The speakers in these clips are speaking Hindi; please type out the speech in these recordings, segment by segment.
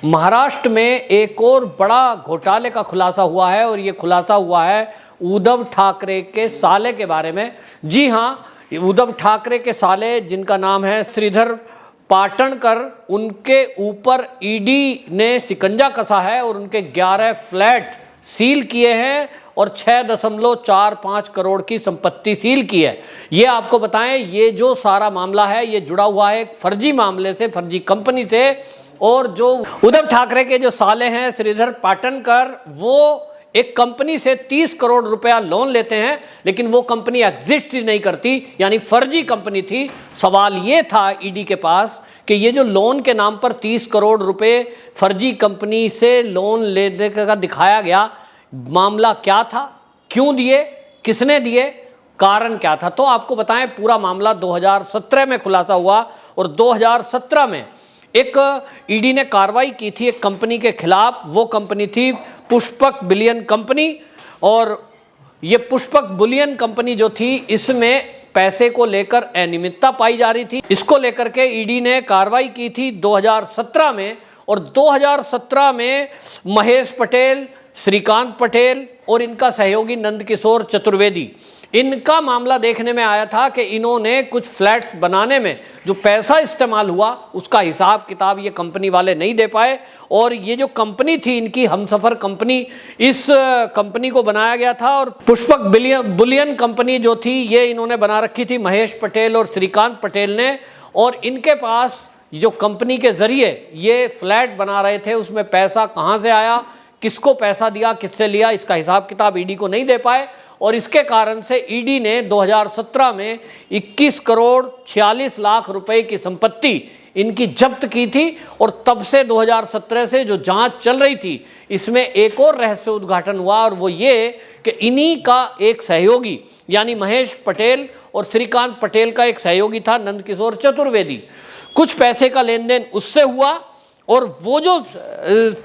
महाराष्ट्र में एक और बड़ा घोटाले का खुलासा हुआ है और ये खुलासा हुआ है उद्धव ठाकरे के साले के बारे में। जी हाँ, उद्धव ठाकरे के साले जिनका नाम है श्रीधर पाटणकर, उनके ऊपर ईडी ने शिकंजा कसा है और उनके 11 फ्लैट सील किए हैं और 6.45 करोड़ की संपत्ति सील की है। ये आपको बताएं, ये जो सारा मामला है ये जुड़ा हुआ है एक फर्जी मामले से, फर्जी कंपनी से। और जो उद्धव ठाकरे के जो साले हैं श्रीधर पाटणकर, वो एक कंपनी से 30 करोड़ रुपया लोन लेते हैं, लेकिन वो कंपनी एग्जिस्ट ही नहीं करती, यानी फर्जी कंपनी थी। सवाल ये था ईडी के पास कि ये जो लोन के नाम पर 30 करोड़ रुपए फर्जी कंपनी से लोन लेने का दिखाया गया, मामला क्या था, क्यों दिए, किसने दिए, कारण क्या था। तो आपको बताएं, पूरा मामला 2017 में खुलासा हुआ और 2017 में एक ईडी ने कार्रवाई की थी एक कंपनी के खिलाफ। वो कंपनी थी पुष्पक बुलियन कंपनी, और ये पुष्पक बुलियन कंपनी जो थी, इसमें पैसे को लेकर अनियमितता पाई जा रही थी। इसको लेकर के ईडी ने कार्रवाई की थी 2017 में, और 2017 में महेश पटेल, श्रीकांत पटेल और इनका सहयोगी नंदकिशोर चतुर्वेदी, इनका मामला देखने में आया था कि इन्होंने कुछ फ्लैट्स बनाने में जो पैसा इस्तेमाल हुआ उसका हिसाब किताब ये कंपनी वाले नहीं दे पाए। और ये जो कंपनी थी इनकी, हमसफर कंपनी, इस कंपनी को बनाया गया था और पुष्पक बुलियन कंपनी जो थी ये इन्होंने बना रखी थी महेश पटेल और श्रीकांत पटेल ने। और इनके पास जो कंपनी के जरिए ये फ्लैट बना रहे थे, उसमें पैसा कहाँ से आया, किसको पैसा दिया, किससे लिया, इसका हिसाब किताब ईडी को नहीं दे पाए। और इसके कारण से ईडी ने 2017 में 21 करोड़ 46 लाख रुपए की संपत्ति इनकी जब्त की थी। और तब से 2017 से जो जांच चल रही थी, इसमें एक और रहस्य उद्घाटन हुआ, और वो ये कि इन्हीं का एक सहयोगी, यानी महेश पटेल और श्रीकांत पटेल का एक सहयोगी था नंदकिशोर चतुर्वेदी, कुछ पैसे का लेन देन उससे हुआ। और वो जो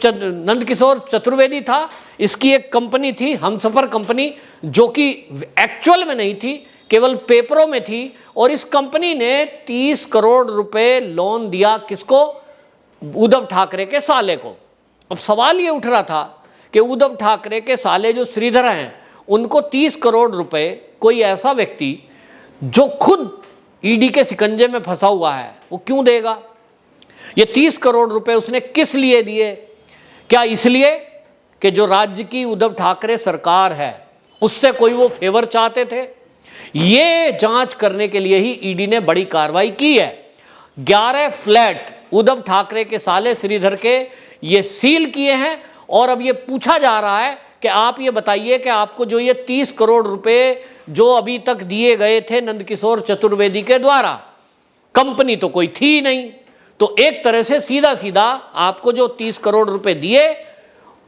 नंदकिशोर चतुर्वेदी था, इसकी एक कंपनी थी हमसफर कंपनी, जो कि एक्चुअल में नहीं थी, केवल पेपरों में थी। और इस कंपनी ने 30 करोड़ रुपए लोन दिया, किसको, उद्धव ठाकरे के साले को। अब सवाल ये उठ रहा था कि उद्धव ठाकरे के साले जो श्रीधर हैं, उनको 30 करोड़ रुपए कोई ऐसा व्यक्ति जो खुद ईडी के शिकंजे में फंसा हुआ है, वो क्यों देगा। ये 30 करोड़ रुपए उसने किस लिए दिए? क्या इसलिए कि जो राज्य की उद्धव ठाकरे सरकार है उससे कोई वो फेवर चाहते थे? ये जांच करने के लिए ही ईडी ने बड़ी कार्रवाई की है। 11 फ्लैट उद्धव ठाकरे के साले श्रीधर के ये सील किए हैं। और अब ये पूछा जा रहा है कि आप ये बताइए कि आपको जो ये 30 करोड़ रुपए जो अभी तक दिए गए थे नंदकिशोर चतुर्वेदी के द्वारा, कंपनी तो कोई थी नहीं, तो एक तरह से सीधा सीधा आपको जो 30 करोड़ रुपए दिए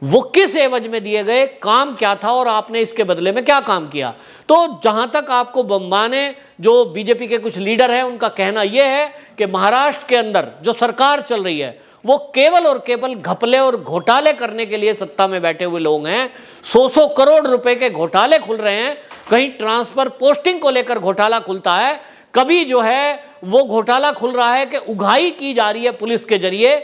वो किस एवज में दिए गए, काम क्या था और आपने इसके बदले में क्या काम किया। तो जहां तक आपको माने, जो बीजेपी के कुछ लीडर हैं उनका कहना यह है कि महाराष्ट्र के अंदर जो सरकार चल रही है वो केवल और केवल घपले और घोटाले करने के लिए सत्ता में बैठे हुए लोग हैं। 100 करोड़ रुपए के घोटाले खुल रहे हैं, कहीं ट्रांसफर पोस्टिंग को लेकर घोटाला खुलता है, कभी जो है वो घोटाला खुल रहा है कि उगाही की जा रही है पुलिस के जरिए,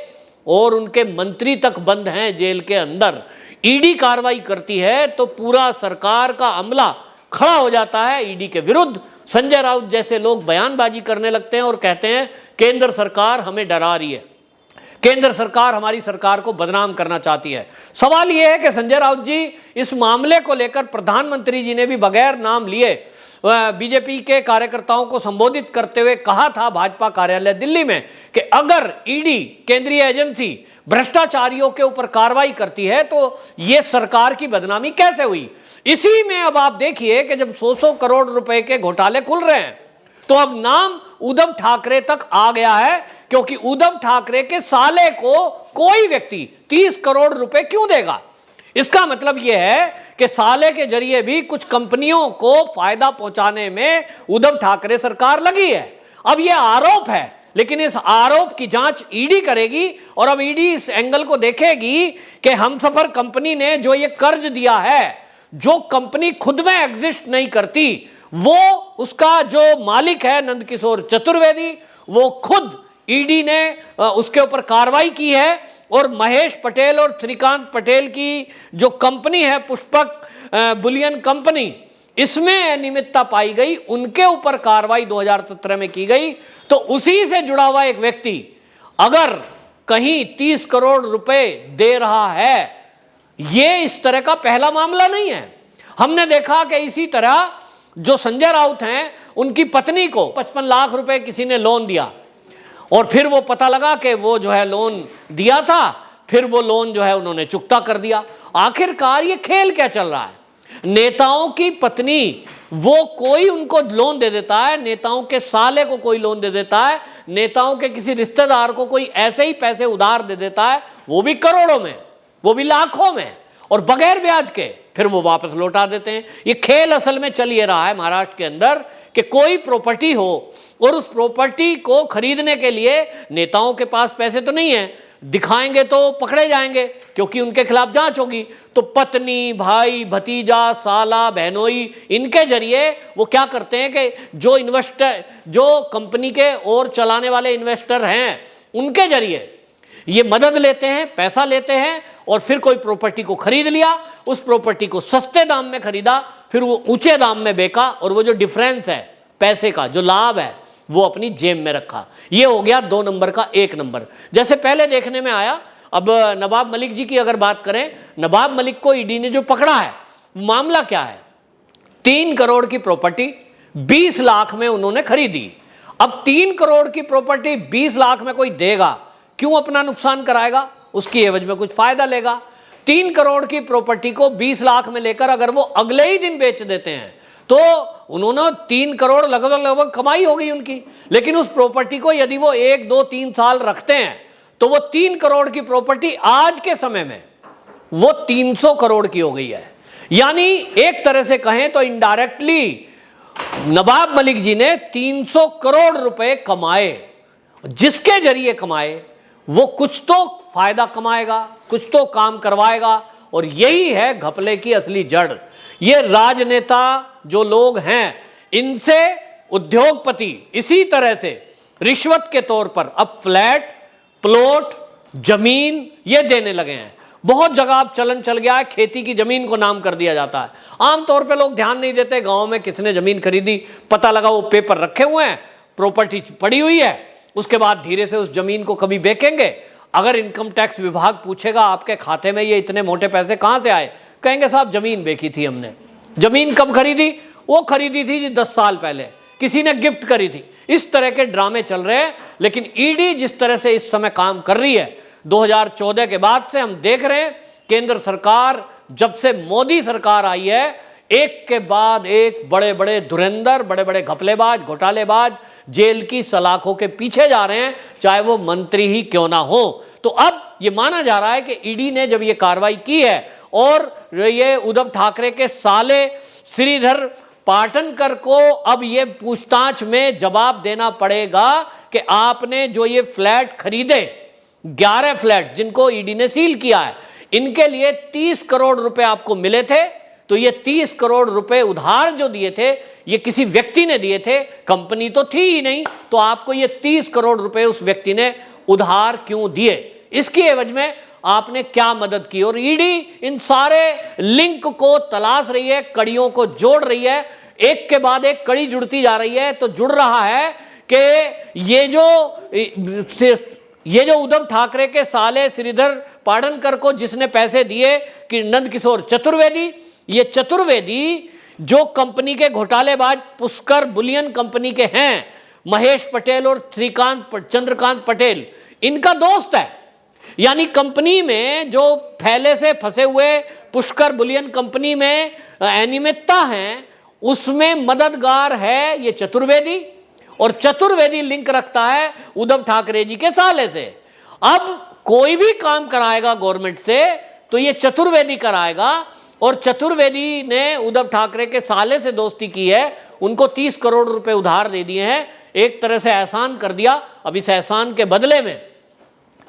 और उनके मंत्री तक बंद हैं जेल के अंदर। ईडी कार्रवाई करती है तो पूरा सरकार का अमला खड़ा हो जाता है ईडी के विरुद्ध। संजय राउत जैसे लोग बयानबाजी करने लगते हैं और कहते हैं केंद्र सरकार हमें डरा रही है, केंद्र सरकार हमारी सरकार को बदनाम करना चाहती है। सवाल यह है कि संजय राउत जी, इस मामले को लेकर प्रधानमंत्री जी ने भी बगैर नाम लिए बीजेपी के कार्यकर्ताओं को संबोधित करते हुए कहा था भाजपा कार्यालय दिल्ली में कि अगर ईडी, केंद्रीय एजेंसी, भ्रष्टाचारियों के ऊपर कार्रवाई करती है तो यह सरकार की बदनामी कैसे हुई। इसी में अब आप देखिए कि जब 100 करोड़ रुपए के घोटाले खुल रहे हैं तो अब नाम उद्धव ठाकरे तक आ गया है, क्योंकि उद्धव ठाकरे के साले को कोई व्यक्ति 30 करोड़ रुपए क्यों देगा। इसका मतलब यह है कि साले के जरिए भी कुछ कंपनियों को फायदा पहुंचाने में उद्धव ठाकरे सरकार लगी है। अब यह आरोप है, लेकिन इस आरोप की जांच ईडी करेगी, और अब ईडी इस एंगल को देखेगी कि हमसफर कंपनी ने जो ये कर्ज दिया है, जो कंपनी खुद में एग्जिस्ट नहीं करती, वो उसका जो मालिक है नंदकिशोर चतुर्वेदी, वो खुद ईडी ने उसके ऊपर कार्रवाई की है और महेश पटेल और श्रीकांत पटेल की जो कंपनी है पुष्पक बुलियन कंपनी, इसमें अनियमितता पाई गई, उनके ऊपर कार्रवाई 2017 में की गई। तो उसी से जुड़ा हुआ एक व्यक्ति अगर कहीं 30 करोड़ रुपए दे रहा है, ये इस तरह का पहला मामला नहीं है। हमने देखा कि इसी तरह जो संजय राउत हैं, उनकी पत्नी को 55 लाख रुपए किसी ने लोन दिया और फिर वो पता लगा कि वो जो है लोन दिया था, फिर वो लोन जो है उन्होंने चुकता कर दिया। आखिरकार ये खेल क्या चल रहा है? नेताओं की पत्नी वो कोई उनको लोन दे देता है, नेताओं के साले को कोई लोन दे देता है, नेताओं के किसी रिश्तेदार को कोई ऐसे ही पैसे उधार दे देता है, वो भी करोड़ों में, वो भी लाखों में, और बगैर ब्याज के फिर वो वापस लौटा देते हैं। ये खेल असल में चल ये रहा है महाराष्ट्र के अंदर कि कोई प्रॉपर्टी हो और उस प्रॉपर्टी को खरीदने के लिए नेताओं के पास पैसे तो नहीं है, दिखाएंगे तो पकड़े जाएंगे क्योंकि उनके खिलाफ जांच होगी। तो पत्नी, भाई, भतीजा, साला, बहनोई, इनके जरिए वो क्या करते हैं कि जो इन्वेस्टर, जो कंपनी के और चलाने वाले इन्वेस्टर हैं, उनके जरिए ये मदद लेते हैं, पैसा लेते हैं और फिर कोई प्रॉपर्टी को खरीद लिया, उस प्रॉपर्टी को सस्ते दाम में खरीदा, फिर वो ऊंचे दाम में बेचा और वो जो डिफरेंस है पैसे का, जो लाभ है, वो अपनी जेब में रखा। ये हो गया 2 नंबर का 1 नंबर। जैसे पहले देखने में आया, अब नवाब मलिक जी की अगर बात करें, नवाब मलिक को ईडी ने जो पकड़ा है, मामला क्या है? 3 करोड़ की प्रॉपर्टी 20 लाख में उन्होंने खरीदी। अब 3 करोड़ की प्रॉपर्टी 20 लाख में कोई देगा, क्यों अपना नुकसान कराएगा? उसकी एवज में कुछ फायदा लेगा। 3 करोड़ की प्रॉपर्टी को 20 लाख में लेकर अगर वो अगले ही दिन बेच देते हैं तो उन्होंने 3 करोड़ लगभग कमाई हो गई उनकी। लेकिन उस प्रॉपर्टी को यदि वो 1, 2, 3 साल रखते हैं तो वो 3 करोड़ की प्रॉपर्टी आज के समय में वो 300 करोड़ की हो गई है। यानी एक तरह से कहें तो इनडायरेक्टली नवाब मलिक जी ने 300 करोड़ रुपए कमाए। जिसके जरिए कमाए वो कुछ तो फायदा कमाएगा, कुछ तो काम करवाएगा, और यही है घपले की असली जड़। ये राजनेता जो लोग हैं, इनसे उद्योगपति इसी तरह से रिश्वत के तौर पर अब फ्लैट, प्लॉट, जमीन ये देने लगे हैं। बहुत जगह अब चलन चल गया है, खेती की जमीन को नाम कर दिया जाता है। आमतौर पे लोग ध्यान नहीं देते, गांव में किसने जमीन खरीदी, पता लगा वो पेपर रखे हुए हैं, प्रॉपर्टी पड़ी हुई है, उसके बाद धीरे से उस जमीन को कभी बेचेंगे। अगर इनकम टैक्स विभाग पूछेगा आपके खाते में ये इतने मोटे पैसे कहां से आए, कहेंगे साहब जमीन बेची थी हमने। जमीन कब खरीदी? वो खरीदी थी जी 10 साल पहले, किसी ने गिफ्ट करी थी। इस तरह के ड्रामे चल रहे हैं। लेकिन ईडी जिस तरह से इस समय काम कर रही है, 2014 के बाद से हम देख रहे हैं केंद्र सरकार, जब से मोदी सरकार आई है, एक के बाद एक बड़े बड़े धुरंधर, बड़े बड़े घपलेबाज, घोटालेबाज जेल की सलाखों के पीछे जा रहे हैं, चाहे वो मंत्री ही क्यों ना हो। तो अब ये माना जा रहा है कि ईडी ने जब ये कार्रवाई की है और ये उद्धव ठाकरे के साले श्रीधर पाटनकर को अब ये पूछताछ में जवाब देना पड़ेगा कि आपने जो ये फ्लैट खरीदे, 11 फ्लैट जिनको ईडी ने सील किया है, इनके लिए 30 करोड़ रुपए आपको मिले थे। तो ये 30 करोड़ रुपए उधार जो दिए थे, ये किसी व्यक्ति ने दिए थे, कंपनी तो थी ही नहीं, तो आपको ये 30 करोड़ रुपए उस व्यक्ति ने उधार क्यों दिए, इसकी एवज में आपने क्या मदद की। और ईडी इन सारे लिंक को तलाश रही है, कड़ियों को जोड़ रही है, एक के बाद एक कड़ी जुड़ती जा रही है। तो जुड़ रहा है कि ये जो उद्धव ठाकरे के साले श्रीधर पाटनकर को जिसने पैसे दिए कि नंदकिशोर चतुर्वेदी, ये चतुर्वेदी जो कंपनी के घोटालेबाज पुष्कर बुलियन कंपनी के हैं, महेश पटेल और चंद्रकांत पटेल, इनका दोस्त है। यानी कंपनी में जो फैले से फंसे हुए पुष्कर बुलियन कंपनी में अनियमितता है, उसमें मददगार है ये चतुर्वेदी, और चतुर्वेदी लिंक रखता है उद्धव ठाकरे जी के साले से। अब कोई भी काम कराएगा गवर्नमेंट से तो ये चतुर्वेदी कराएगा, और चतुर्वेदी ने उद्धव ठाकरे के साले से दोस्ती की है, उनको 30 करोड़ रुपए उधार दे दिए हैं, एक तरह से एहसान कर दिया। अब इस एहसान के बदले में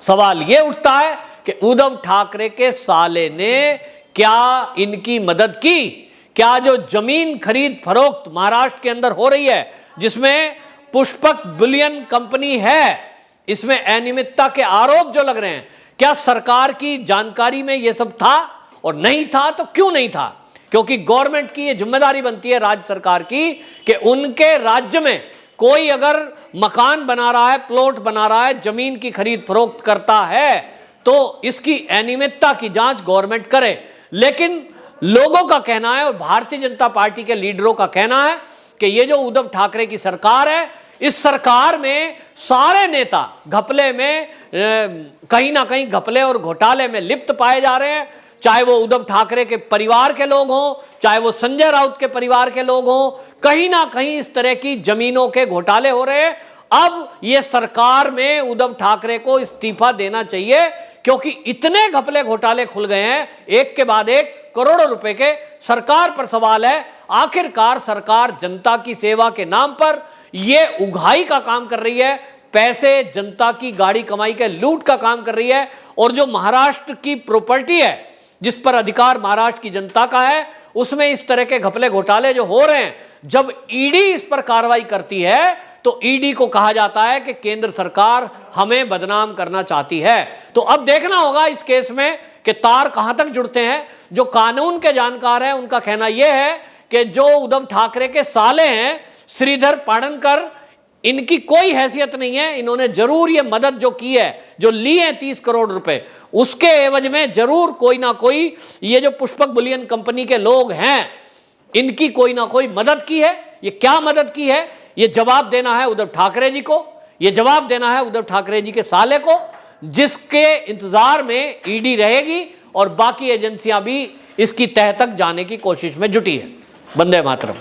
सवाल यह उठता है कि उद्धव ठाकरे के साले ने क्या इनकी मदद की? क्या जो जमीन खरीद फरोख्त महाराष्ट्र के अंदर हो रही है, जिसमें पुष्पक बुलियन कंपनी है, इसमें अनियमितता के आरोप जो लग रहे हैं, क्या सरकार की जानकारी में यह सब था? और नहीं था तो क्यों नहीं था? क्योंकि गवर्नमेंट की यह जिम्मेदारी बनती है, राज्य सरकार की, कि उनके राज्य में कोई अगर मकान बना रहा है, प्लॉट बना रहा है, जमीन की खरीद फरोख्त करता है, तो इसकी अनियमितता की जांच गवर्नमेंट करे। लेकिन लोगों का कहना है और भारतीय जनता पार्टी के लीडरों का कहना है कि ये जो उद्धव ठाकरे की सरकार है, इस सरकार में सारे नेता घपले में, कहीं ना कहीं घपले और घोटाले में लिप्त पाए जा रहे हैं। चाहे वो उद्धव ठाकरे के परिवार के लोग हों, चाहे वो संजय राउत के परिवार के लोग हों, कहीं ना कहीं इस तरह की जमीनों के घोटाले हो रहे हैं। अब ये सरकार में उद्धव ठाकरे को इस्तीफा देना चाहिए, क्योंकि इतने घपले घोटाले खुल गए हैं, एक के बाद एक, करोड़ों रुपए के। सरकार पर सवाल है, आखिरकार सरकार जनता की सेवा के नाम पर ये उगाही का काम कर रही है, पैसे जनता की गाड़ी कमाई के लूट का काम कर रही है। और जो महाराष्ट्र की प्रॉपर्टी है, जिस पर अधिकार महाराष्ट्र की जनता का है, उसमें इस तरह के घपले घोटाले जो हो रहे हैं, जब ईडी इस पर कार्रवाई करती है तो ईडी को कहा जाता है कि केंद्र सरकार हमें बदनाम करना चाहती है। तो अब देखना होगा इस केस में कि तार कहां तक जुड़ते हैं। जो कानून के जानकार हैं उनका कहना यह है कि जो उद्धव ठाकरे के साले हैं, श्रीधर पाडनकर, इनकी कोई हैसियत नहीं है। इन्होंने जरूर ये मदद जो की है, जो ली है 30 करोड़ रुपए, उसके एवज में जरूर कोई ना कोई, ये जो पुष्पक बुलियन कंपनी के लोग हैं, इनकी कोई ना कोई मदद की है। ये क्या मदद की है, ये जवाब देना है उद्धव ठाकरे जी को, ये जवाब देना है उद्धव ठाकरे जी के साले को, जिसके इंतजार में ईडी रहेगी और बाकी एजेंसियां भी इसकी तह तक जाने की कोशिश में जुटी है। वंदे मातरम।